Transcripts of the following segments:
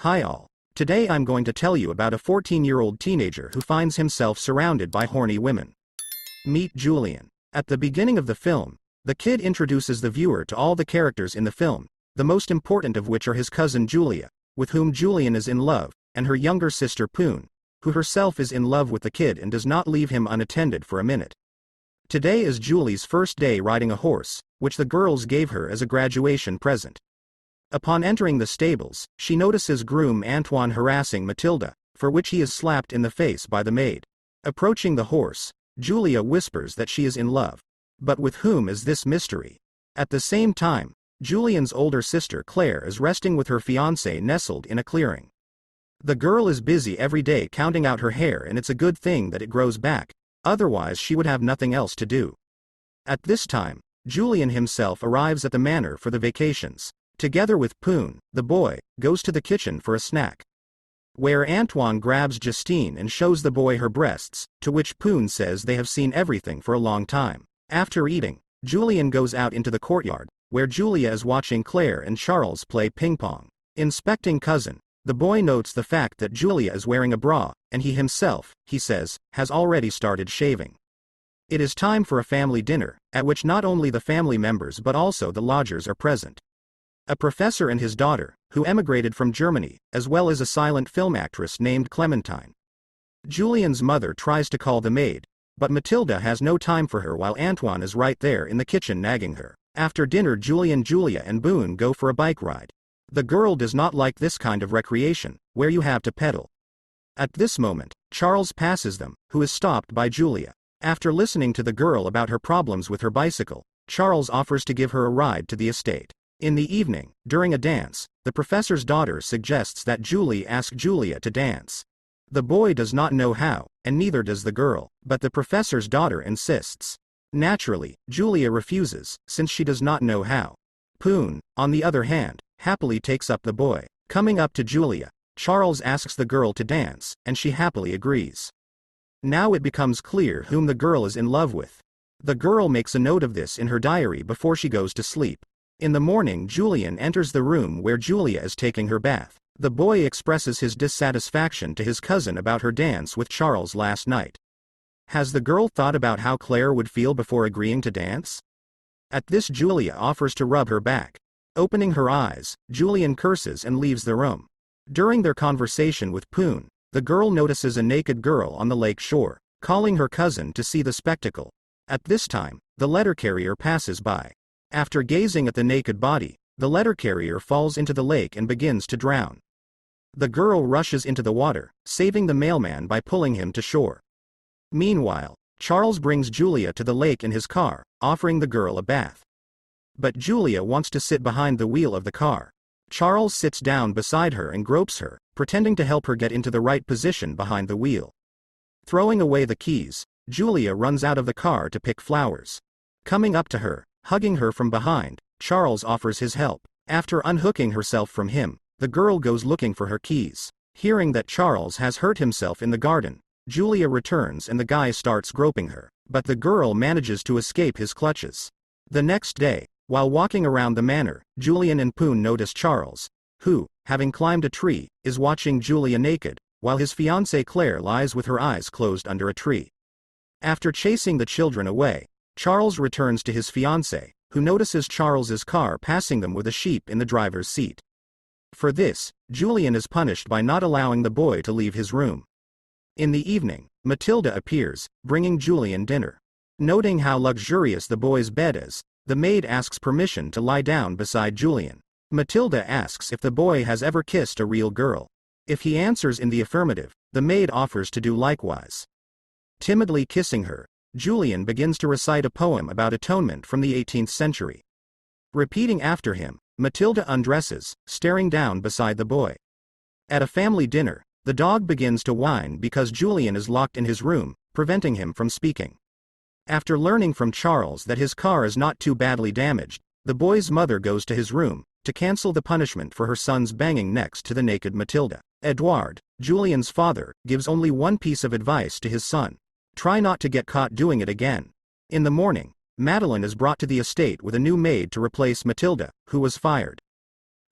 Hi all. Today I'm going to tell you about a 14-year-old teenager who finds himself surrounded by horny women. Meet Julian. At the beginning of the film, the kid introduces the viewer to all the characters in the film, the most important of which are his cousin Julia, with whom Julian is in love, and her younger sister Poon, who herself is in love with the kid and does not leave him unattended for a minute. Today is Julie's first day riding a horse, which the girls gave her as a graduation present. Upon entering the stables, she notices groom Antoine harassing Matilda, for which he is slapped in the face by the maid. Approaching the horse, Julia whispers that she is in love. But with whom is this mystery? At the same time, Julian's older sister Claire is resting with her fiancé nestled in a clearing. The girl is busy every day counting out her hair, and it's a good thing that it grows back, otherwise she would have nothing else to do. At this time, Julian himself arrives at the manor for the vacations. Together with Poon, the boy goes to the kitchen for a snack, where Antoine grabs Justine and shows the boy her breasts, to which Poon says they have seen everything for a long time. After eating, Julian goes out into the courtyard, where Julia is watching Claire and Charles play ping-pong. Inspecting cousin, the boy notes the fact that Julia is wearing a bra, and he himself, he says, has already started shaving. It is time for a family dinner, at which not only the family members but also the lodgers are present. A professor and his daughter, who emigrated from Germany, as well as a silent film actress named Clementine. Julian's mother tries to call the maid, but Matilda has no time for her while Antoine is right there in the kitchen nagging her. After dinner, Julia and Boone go for a bike ride. The girl does not like this kind of recreation, where you have to pedal. At this moment, Charles passes them, who is stopped by Julia. After listening to the girl about her problems with her bicycle, Charles offers to give her a ride to the estate. In the evening, during a dance, the professor's daughter suggests that Julie ask Julia to dance. The boy does not know how, and neither does the girl, but the professor's daughter insists. Naturally, Julia refuses, since she does not know how. Poon, on the other hand, happily takes up the boy. Coming up to Julia, Charles asks the girl to dance, and she happily agrees. Now it becomes clear whom the girl is in love with. The girl makes a note of this in her diary before she goes to sleep. In the morning, Julian enters the room where Julia is taking her bath. The boy expresses his dissatisfaction to his cousin about her dance with Charles last night. Has the girl thought about how Claire would feel before agreeing to dance? At this, Julia offers to rub her back. Opening her eyes, Julian curses and leaves the room. During their conversation with Poon, the girl notices a naked girl on the lake shore, calling her cousin to see the spectacle. At this time, the letter carrier passes by. After gazing at the naked body, the letter carrier falls into the lake and begins to drown. The girl rushes into the water, saving the mailman by pulling him to shore. Meanwhile, Charles brings Julia to the lake in his car, offering the girl a bath. But Julia wants to sit behind the wheel of the car. Charles sits down beside her and gropes her, pretending to help her get into the right position behind the wheel. Throwing away the keys, Julia runs out of the car to pick flowers. Coming up to her, hugging her from behind, Charles offers his help. After unhooking herself from him, the girl goes looking for her keys. Hearing that Charles has hurt himself in the garden, Julia returns and the guy starts groping her, but the girl manages to escape his clutches. The next day, while walking around the manor, Julian and Poon notice Charles, who, having climbed a tree, is watching Julia naked, while his fiancée Claire lies with her eyes closed under a tree. After chasing the children away, Charles returns to his fiancée, who notices Charles's car passing them with a sheep in the driver's seat. For this, Julian is punished by not allowing the boy to leave his room. In the evening, Matilda appears, bringing Julian dinner. Noting how luxurious the boy's bed is, the maid asks permission to lie down beside Julian. Matilda asks if the boy has ever kissed a real girl. If he answers in the affirmative, the maid offers to do likewise. Timidly kissing her, Julian begins to recite a poem about atonement from the 18th century. Repeating after him, Matilda undresses, staring down beside the boy. At a family dinner, the dog begins to whine because Julian is locked in his room, preventing him from speaking. After learning from Charles that his car is not too badly damaged, the boy's mother goes to his room to cancel the punishment for her son's banging next to the naked Matilda. Edouard, Julian's father, gives only one piece of advice to his son. Try not to get caught doing it again. In the morning, Madeleine is brought to the estate with a new maid to replace Matilda, who was fired.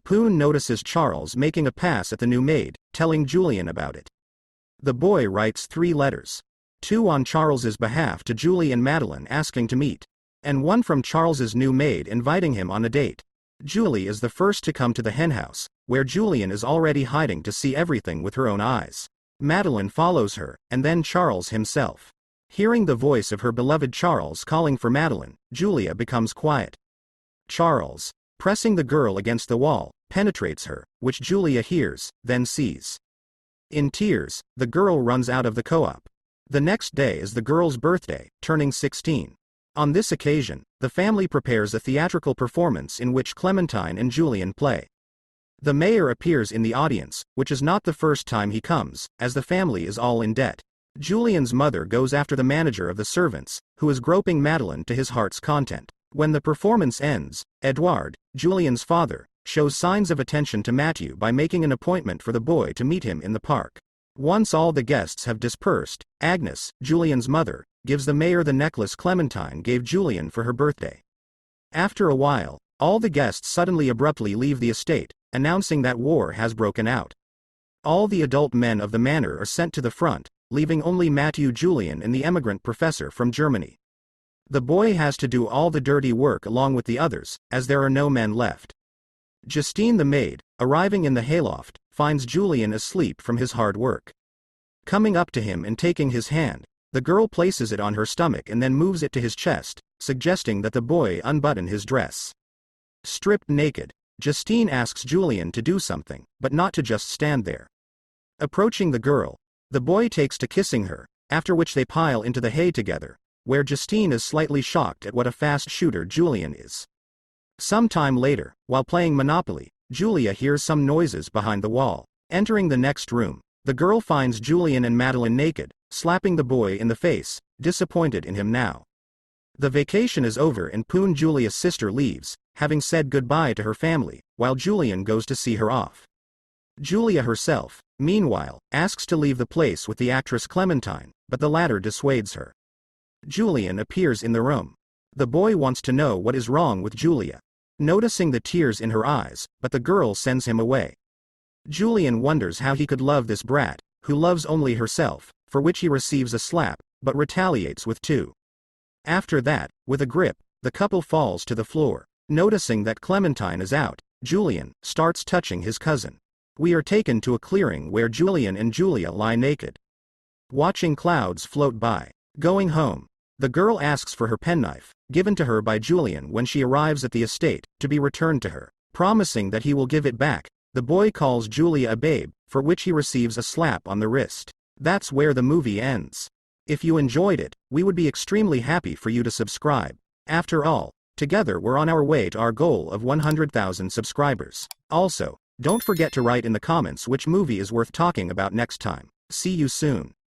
Poon notices Charles making a pass at the new maid, telling Julian about it. The boy writes 3 letters. 2 on Charles's behalf to Julie and Madeline asking to meet, and 1 from Charles's new maid inviting him on a date. Julie is the first to come to the henhouse, where Julian is already hiding to see everything with her own eyes. Madeline follows her, and then Charles himself. Hearing the voice of her beloved Charles calling for Madeline, Julia becomes quiet. Charles, pressing the girl against the wall, penetrates her, which Julia hears, then sees. In tears, the girl runs out of the co-op. The next day is the girl's birthday, turning 16. On this occasion, the family prepares a theatrical performance in which Clementine and Julian play. The mayor appears in the audience, which is not the first time he comes, as the family is all in debt. Julian's mother goes after the manager of the servants, who is groping Madeline to his heart's content. When the performance ends, Edouard, Julian's father, shows signs of attention to Matthew by making an appointment for the boy to meet him in the park. Once all the guests have dispersed, Agnes, Julian's mother, gives the mayor the necklace Clementine gave Julian for her birthday. After a while, all the guests suddenly abruptly leave the estate, announcing that war has broken out. All the adult men of the manor are sent to the front, leaving only Matthew, Julian and the emigrant professor from Germany. The boy has to do all the dirty work along with the others, as there are no men left. Justine the maid, arriving in the hayloft, finds Julian asleep from his hard work. Coming up to him and taking his hand, the girl places it on her stomach and then moves it to his chest, suggesting that the boy unbutton his dress. Stripped naked, Justine asks Julian to do something, but not to just stand there. Approaching the girl, the boy takes to kissing her, after which they pile into the hay together, where Justine is slightly shocked at what a fast shooter Julian is. Some time later, while playing Monopoly, Julia hears some noises behind the wall. Entering the next room, the girl finds Julian and Madeline naked, slapping the boy in the face, disappointed in him now. The vacation is over and Poon, Julia's sister, leaves, having said goodbye to her family, while Julian goes to see her off. Julia herself, meanwhile, asks to leave the place with the actress Clementine, but the latter dissuades her. Julian appears in the room. The boy wants to know what is wrong with Julia, noticing the tears in her eyes, but the girl sends him away. Julian wonders how he could love this brat, who loves only herself, for which he receives a slap, but retaliates with 2. After that, with a grip, the couple falls to the floor. Noticing that Clementine is out, Julian starts touching his cousin. We are taken to a clearing where Julian and Julia lie naked, watching clouds float by. Going home, the girl asks for her penknife, given to her by Julian when she arrives at the estate, to be returned to her. Promising that he will give it back, the boy calls Julia a babe, for which he receives a slap on the wrist. That's where the movie ends. If you enjoyed it, we would be extremely happy for you to subscribe. After all, together we're on our way to our goal of 100,000 subscribers. Also, don't forget to write in the comments which movie is worth talking about next time. See you soon.